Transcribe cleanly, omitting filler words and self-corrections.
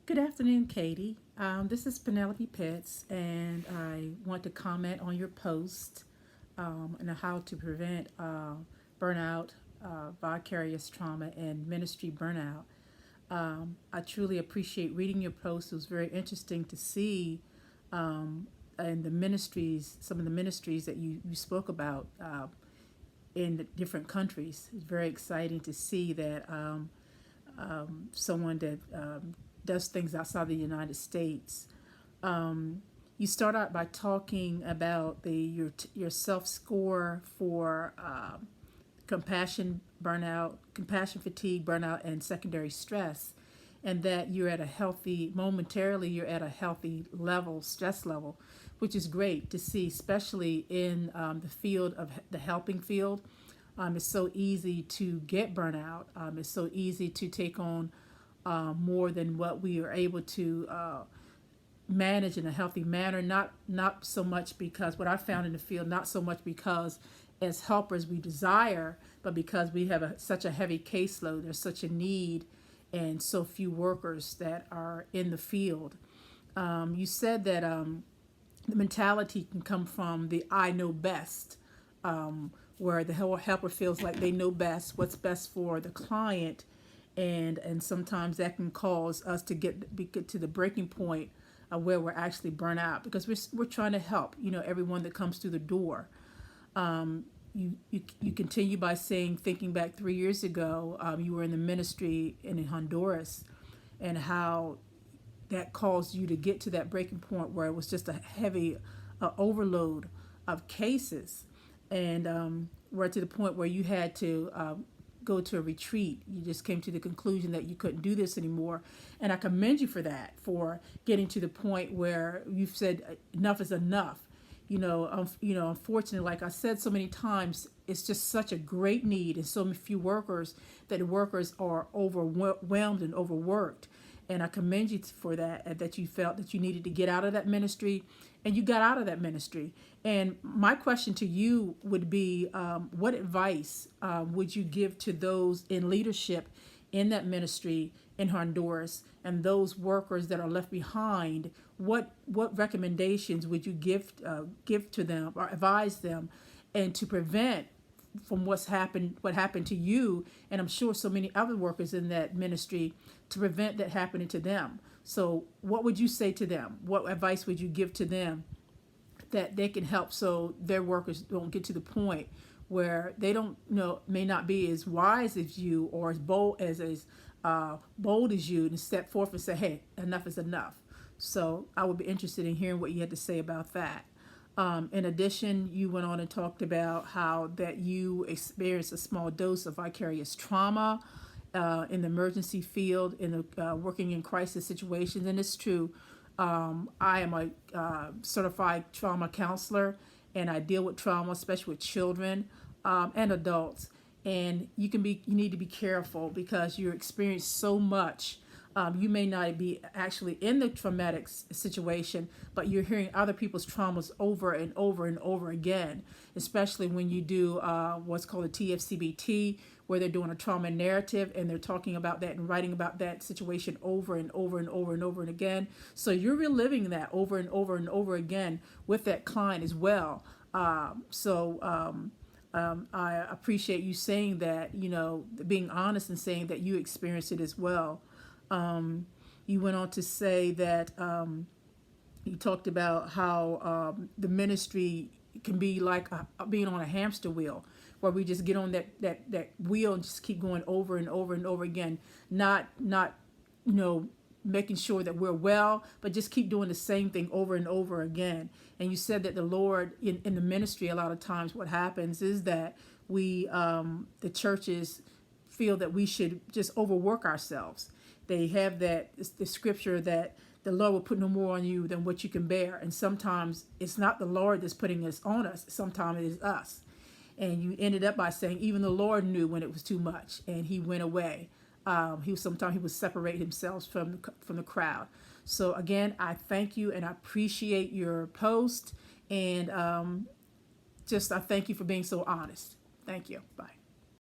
Good afternoon, Katy. This is Penelope Pitts, and I want to comment on your post on how to prevent burnout, vicarious trauma, and ministry burnout. I truly appreciate reading your post. It was very interesting to see and the ministries, some of the ministries that you spoke about in the different countries. It's very exciting to see that someone that does things outside the United States. You start out by talking about your self score for compassion fatigue, burnout, and secondary stress, and that you're at a healthy momentarily you're at a healthy level, stress level, which is great to see, especially in the field of the helping field. It's so easy to get burnout. It's so easy to take on more than what we are able to manage in a healthy manner. Not so much because what I found in the field, not so much because as helpers we desire, but because we have such a heavy caseload. There's such a need and so few workers that are in the field. You said that the mentality can come from the I know best, where the helper feels like they know best what's best for the client, and sometimes that can cause us to get to the breaking point of where we're actually burnt out because we're trying to help everyone that comes through the door. You continue by saying, thinking back 3 years ago, you were in the ministry in Honduras, and how that caused you to get to that breaking point where it was just a heavy overload of cases, and we're to the point where you had to go to a retreat. You just came to the conclusion that you couldn't do this anymore, and I commend you for that, for getting to the point where you've said enough is enough. Unfortunately, like I said so many times, it's just such a great need and so few workers that the workers are overwhelmed and overworked. And I commend you for that, and that you felt that you needed to get out of that ministry, and you got out of that ministry. And my question to you would be, what advice would you give to those in leadership in that ministry in Honduras and those workers that are left behind? What recommendations would you give to them or advise them, and to prevent from what happened to you, and I'm sure so many other workers in that ministry, to prevent that happening to them? So what would you say to them? What advice would you give to them that they can help so their workers don't get to the point where they don't may not be as wise as you, or as bold as you, and step forth and say, hey, enough is enough? So I would be interested in hearing what you had to say about that. In addition, you went on and talked about how that you experienced a small dose of vicarious trauma in the emergency field, in the working in crisis situations, and it's true. I am a certified trauma counselor, and I deal with trauma, especially with children and adults. And you need to be careful because you experience so much. You may not be actually in the traumatic situation, but you're hearing other people's traumas over and over and over again, especially when you do what's called a TFCBT, where they're doing a trauma narrative and they're talking about that and writing about that situation over and over and over and over and again. So you're reliving that over and over and over again with that client as well. I appreciate you saying that, being honest and saying that you experienced it as well. You went on to say that you talked about how the ministry can be like being on a hamster wheel, where we just get on that wheel and just keep going over and over and over again, not making sure that we're well, but just keep doing the same thing over and over again. And you said that the Lord in the ministry, a lot of times what happens is that we the churches feel that we should just overwork ourselves. They have the scripture that the Lord will put no more on you than what you can bear. And sometimes it's not the Lord that's putting this on us. Sometimes it is us. And you ended up by saying even the Lord knew when it was too much, and he went away. Sometimes he would separate himself from the crowd. So again, I thank you and I appreciate your post, and I thank you for being so honest. Thank you. Bye.